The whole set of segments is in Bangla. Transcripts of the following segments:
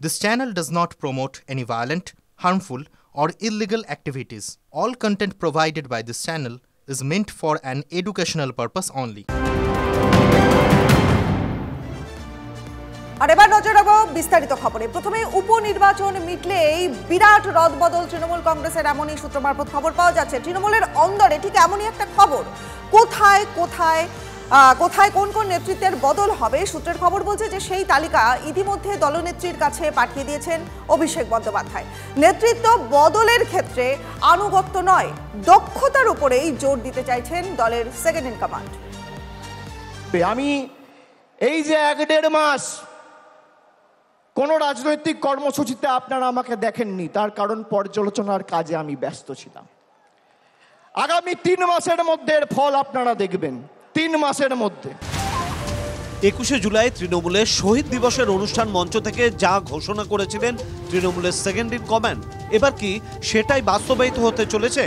This channel does not promote any violent, harmful, or illegal activities. All content provided by this channel is meant for an educational purpose only. আর এবার নজর রাখবো বিস্তারিত খবরে। প্রথমে উপনির্বাচন মিটলেই বিরাট রদবদল তৃণমূল কংগ্রেসের, এমনই সূত্র মারফত খবর পাওয়া যাচ্ছে। তৃণমূলের অন্দরে ঠিক এমনই একটা খবর, কোথায় কোন কোন নেতৃত্বের বদল হবে। সূত্রের খবর বলছে যে সেই তালিকা ইতিমধ্যে দলনেত্রীর কাছে পাঠিয়ে দিয়েছেন অভিষেক বন্দ্যোপাধ্যায়। নেতৃত্ব বদলের ক্ষেত্রে আনুগত্য নয়, দক্ষতার উপরেই জোর দিতে চাইছেন দলের সেকেন্ড ইন কমান্ড। আমি এই যে 1-1.5 মাস কোন রাজনৈতিক কর্মসূচিতে আপনারা আমাকে দেখেননি, তার কারণ পর্যালোচনার কাজে আমি ব্যস্ত ছিলাম। আগামী 3 মাসের মধ্যে এর ফল আপনারা দেখবেন। 3 মাসের মধ্যে 21শে জুলাই তৃণমূলের শহীদ দিবসের অনুষ্ঠান মঞ্চ থেকে যা ঘোষণা করেছিলেন তৃণমূলের সেকেন্ড ইন কমান্ড, এবার কি সেটাই বাস্তবায়িত হতে চলেছে?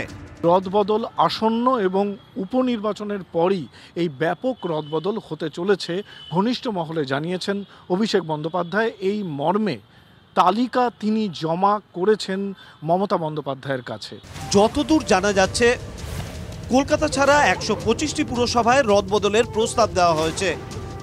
রদবদল আসন্ন এবং উপনির্বাচনের পরই এই ব্যাপক রদবদল হতে চলেছে ঘনিষ্ঠ মহলে জানিয়েছেন অভিষেক বন্দ্যোপাধ্যায়। এই মর্মে তালিকা তিনি জমা করেছেন মমতা বন্দ্যোপাধ্যায়ের কাছে। যতদূর জানা যাচ্ছে কলকাতা ছাড়া 125টি পুরসভায় রদবদলের প্রস্তাব দেওয়া হয়েছে।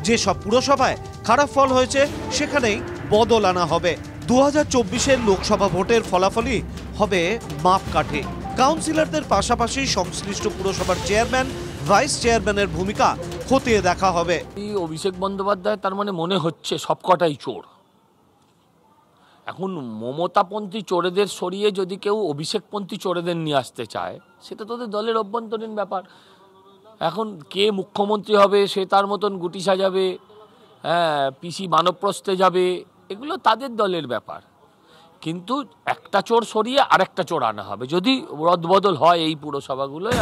যেসব পুরসভায় খারাপ ফল হয়েছে সেখানেই বদল আনা হবে। 2024-এর লোকসভা ভোটের ফলাফলই হবে মাপকাঠি। কাউন্সিলরদের পাশাপাশি সংশ্লিষ্ট পুরসভার চেয়ারম্যান, ভাইস চেয়ারম্যানের ভূমিকা খতিয়ে দেখা হবে। অভিষেক বন্দ্যোপাধ্যায় তার মানে মনে হচ্ছে সবকটাই চোর। এখন মমতাপন্থী চোরেদের সরিয়ে যদি কেউ অভিষেকপন্থী চোরেদের নিয়ে আসতে চায়, সেটা তোদের দলের অভ্যন্তরীণ ব্যাপার। এখন কে মুখ্যমন্ত্রী হবে, সে তার মতন গুটি সাজাবে, পিসি মানবপ্রস্থে যাবে, এগুলো তাদের দলের ব্যাপার। কিন্তু একটা চোর সরিয়ে আরেকটা চোর আনা হবে যদি রদবদল হয় এই পুরসভাগুলোয়।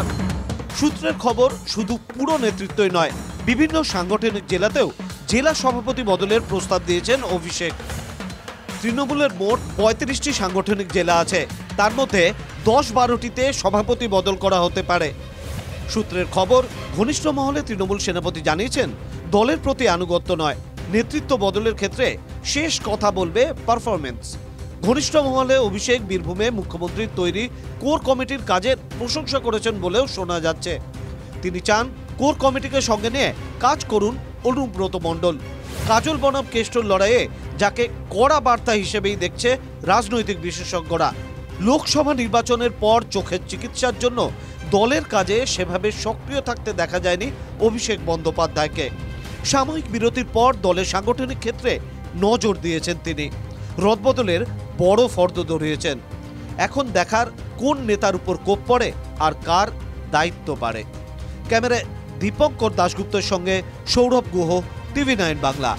সূত্রের খবর, শুধু পুরো নেতৃত্বই নয়, বিভিন্ন সাংগঠনিক জেলাতেও জেলা সভাপতি বদলের প্রস্তাব দিয়েছেন অভিষেক। তৃণমূলের মোট 35টি সাংগঠনিক জেলা আছে, তার মধ্যে 10-12টিতে সভাপতি বদল করা হতে পারে। সূত্রের খবর, ঘনিষ্ঠ মহলে তৃণমূল সেনাপতি জানিয়েছেন দলের প্রতি আনুগত্য নয়, নেতৃত্ব বদলের ক্ষেত্রে শেষ কথা বলবে পারফরমেন্স। ঘনিষ্ঠ মহলে অভিষেক বীরভূমে মুখ্যমন্ত্রীর তৈরি কোর কমিটির কাজের প্রশংসা করেছেন বলেও শোনা যাচ্ছে। তিনি চান কোর কমিটিকে সঙ্গে নিয়ে কাজ করুন অনুব্রত মণ্ডল। কাজল বনাম কেষ্টর লড়াইয়ে যাকে কড়া বার্তা হিসেবেই দেখছে রাজনৈতিক বিশেষজ্ঞরা। লোকসভা নির্বাচনের পর চোখের চিকিৎসার জন্য দলের কাজে সেভাবে সক্রিয় থাকতে দেখা যায়নি অভিষেক বন্দ্যোপাধ্যায়কে। সাময়িক বিরতির পর দলের সাংগঠনিক ক্ষেত্রে নজর দিয়েছেন তিনি। রদবদলের বড় ফর্দ ধরিয়েছেন। এখন দেখার কোন নেতার উপর কোপ পড়ে আর কার দায়িত্ব বাড়ে। ক্যামেরায় দীপঙ্কর দাশগুপ্তের সঙ্গে সৌরভ গুহ, TV9 বাংলা।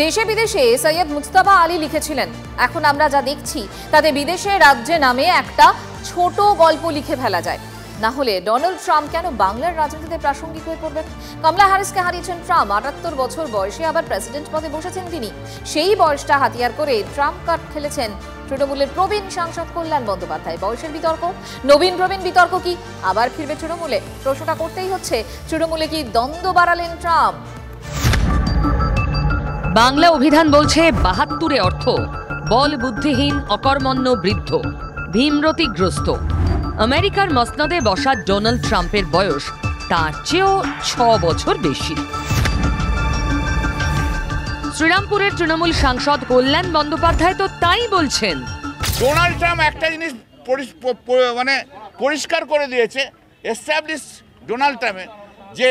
দেশে বিদেশে সৈয়দ মুজতবা আলী লিখেছিলেন, এখন আমরা যা দেখছি তাতে বিদেশে রাজ্যে নামে একটা ছোট গল্প লিখে ফেলা যায়। না হলে ডোনাল্ড ট্রাম্প কেন বাংলার রাজনীতিতে প্রাসঙ্গিক হয়ে পড়বেন? কমলা হ্যারিসকে হারিয়েছেন ট্রাম্প, 78 বছর বয়সে আবার প্রেসিডেন্ট পদে বসেছেন তিনি। সেই বয়সটা হাতিয়ার করে ট্রাম্প কার্ড খেলেছেন তৃণমূলের প্রবীণ সাংসদ কল্যাণ বন্দ্যোপাধ্যায়। বয়সের বিতর্ক, নবীন প্রবীণ বিতর্ক কি আবার ফিরবে তৃণমূলে? প্রশ্নটা করতেই হচ্ছে, তৃণমূলে কি দ্বন্দ্ব বাড়ালেন ট্রাম্প? বাংলা অভিধান বলছে 72-এ অর্থ বল বুদ্ধিহীন, অকর্মণ্য, বৃদ্ধ, ভীমরতিগ্রস্ত। আমেরিকার মসনদে বসা ডোনাল্ড ট্রাম্পের বয়স তার চেয়েও 6 বছর বেশি। শ্রীরামপুরের তৃণমূল সাংসদ কল্যাণ বন্দ্যোপাধ্যায় তো তাই বলছেন। ডোনাল্ড ট্রাম্প একটা জিনিস পরিষ্কার করে দিয়েছে, এস্টাবলিশ ডোনাল্ড ট্রাম্পের, যে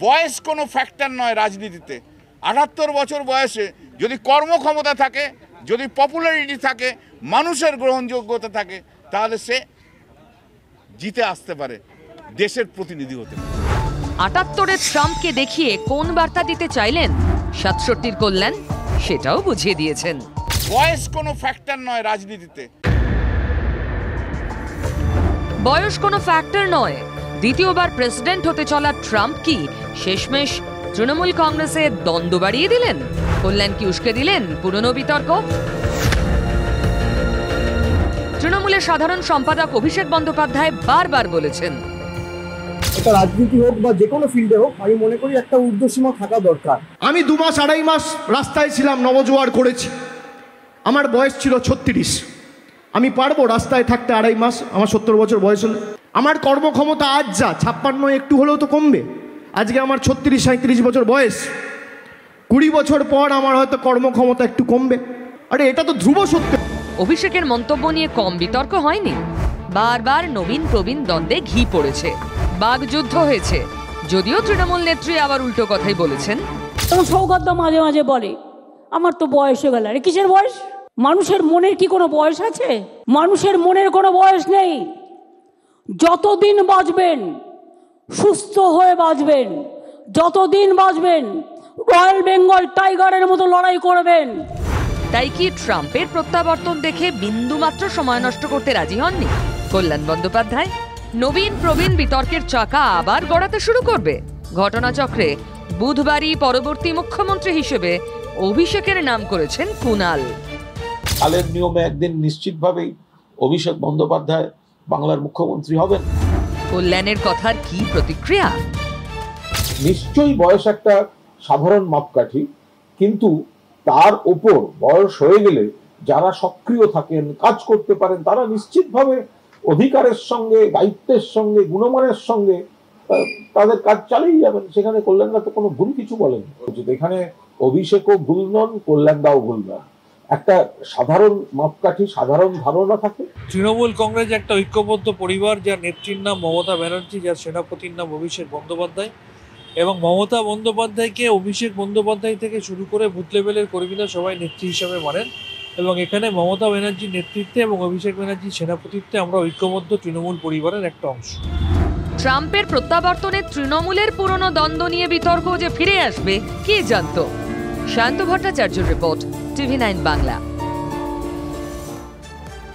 বয়স কোনো ফ্যাক্টর নয় রাজনীতিতে। 78 বছর বয়সে যদি কর্মক্ষমতা থাকে, যদি পপুলারিটি থাকে, মানুষের গ্রহণযোগ্যতা থাকে, তাহলে সে জিতে আসতে পারে, দেশের প্রতিনিধি হতে পারে। 78-এর ট্রাম্পকে দেখিয়ে কোন বার্তা দিতে চাইলেন 67-র কল্যাণ, সেটাও বুঝিয়ে দিয়েছেন। বয়স কোনো ফ্যাক্টর নয় রাজনীতিতে। বয়স কোনো ফ্যাক্টর নয়। দ্বিতীয়বার প্রেসিডেন্ট হতে চলা ট্রাম্প কি শেষমেশ তৃণমূল কংগ্রেসে দ্বন্দ্ব বাড়িয়ে দিলেন? কল্যাণ কি উস্কে দিলেন পুরনো বিতর্ক? তৃণমূলের সাধারণ সম্পাদক অভিষেক বন্দ্যোপাধ্যায় বারবার বলেছেন, এটা রাজনীতি হোক বা যে কোনো ফিল্ডে হোক, আমি মনে করি একটা ঊর্ধ্বসীমা থাকা দরকার। আমি 2 মাস 2.5 মাস রাস্তায় ছিলাম, নবজোয়ার করেছি, আমার বয়স ছিল 36। আমি পারবো রাস্তায় থাকতে 2.5 মাস? আমার 70 বছর বয়স হলে আমার কর্মক্ষমতা আজ যা 56 একটু হলেও তো কমবে। আজকে আমার 36-37 বছর বয়স, 20 বছর পর আমার হয়তো কর্মক্ষমতা একটু কমবে। আরে এটা তো ধ্রুব সত্য। অভিষেকের মন্তব্য নিয়ে কম বিতর্ক হয়নি। বারবার নবীন প্রবীণ দ্বন্দ্বে ঘি পড়েছে, বাগযুদ্ধ হয়েছে। যদিও তৃণমূল নেত্রী আবার উল্টো কথাই বলেছেন। সৌগত মাঝে মাঝে বলে আমার তো বয়স হয়ে গেল। আরে কিসের বয়স? মানুষের মনের কি কোনো বয়স আছে? মানুষের মনের কোনো বয়স নেই। যতদিন বাঁচবেন, সুস্থ হয়ে বাঁচবেন, যতদিন বাঁচবেন রয়্যাল বেঙ্গল টাইগারের মতো লড়াই করবেন। তাই কি ট্রাম্পের প্রত্যাবর্তন দেখে বিন্দুমাত্র সময় নষ্ট করতে রাজি হননি কল্যাণ বন্দ্যোপাধ্যায়? নবীন প্রবীণ বিতর্কের চাকা আবার গড়াতে শুরু করবে। ঘটনাচক্রে বুধবারই পরবর্তী মুখ্যমন্ত্রী হিসেবে অভিষেকের নাম করেছেন কুণাল। কালের নিয়মে একদিন নিশ্চিতভাবেই অভিষেক বন্দ্যোপাধ্যায় বাংলার মুখ্যমন্ত্রী হবেন। কল্যাণের কথার কি প্রতিক্রিয়া? নিশ্চয়ই বয়স একটা সাধারণ মাপকাঠি, কিন্তু তার উপর বয়স হয়ে গেলে যারা সক্রিয় থাকেন, কাজ করতে পারেন, তারা নিশ্চিতভাবে অধিকারের সঙ্গে, দায়িত্বের সঙ্গে, গুণমানের সঙ্গে তাদের কাজ চালিয়ে যাবেন। সেখানে কল্যাণদা তো কোনো ভুল কিছু বলেন। এখানে অভিষেকও ভুল নন, কল্যাণদাও ভুল নন। একটা সাধারণ মাপকাঠি, সাধারণ ধারণা থাকে। তৃণমূল কংগ্রেস একটা ঐক্যবদ্ধ পরিবার, যার নেত্রীর নাম মমতা ব্যানার্জি, যার সেনাপতির নাম অভিষেক বন্দ্যোপাধ্যায়। এবং মমতা বন্দ্যোপাধ্যায়কে অভিষেক বন্দ্যোপাধ্যায় থেকে শুরু করে বুথ লেভেলের কর্মীরা সবাই নেত্রী হিসাবে মানেন। এবং এখানে মমতা ব্যানার্জির নেতৃত্বে এবং অভিষেক ব্যানার্জির সেনাপতিত্বে আমরা ঐক্যবদ্ধ তৃণমূল পরিবারের একটা অংশ। ট্রাম্পের প্রত্যাবর্তনে তৃণমূলের পুরনো দ্বন্দ্ব নিয়ে বিতর্ক যে ফিরে আসবে কে জানত? শান্ত ভট্টাচার্যের রিপোর্ট, TV9 বাংলা।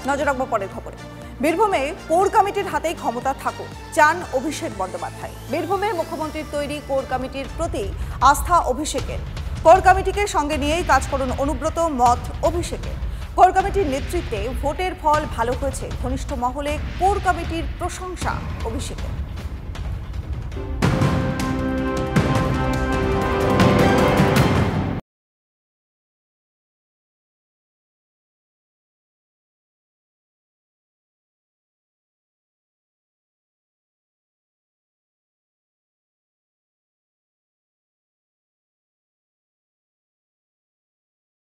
নজর রাখবো পরের খবরে। বীরভূমে কোর কমিটির হাতেই ক্ষমতা থাকুক চান অভিষেক বন্দ্যোপাধ্যায়। বীরভূমের মুখ্যমন্ত্রীর তৈরি কোর কমিটির প্রতি আস্থা অভিষেকের। কোর কমিটিকে সঙ্গে নিয়েই কাজ করুন অনুব্রত, মত অভিষেকের। কোর কমিটির নেতৃত্বে ভোটের ফল ভালো হয়েছে, ঘনিষ্ঠ মহলে কোর কমিটির প্রশংসা অভিষেকের।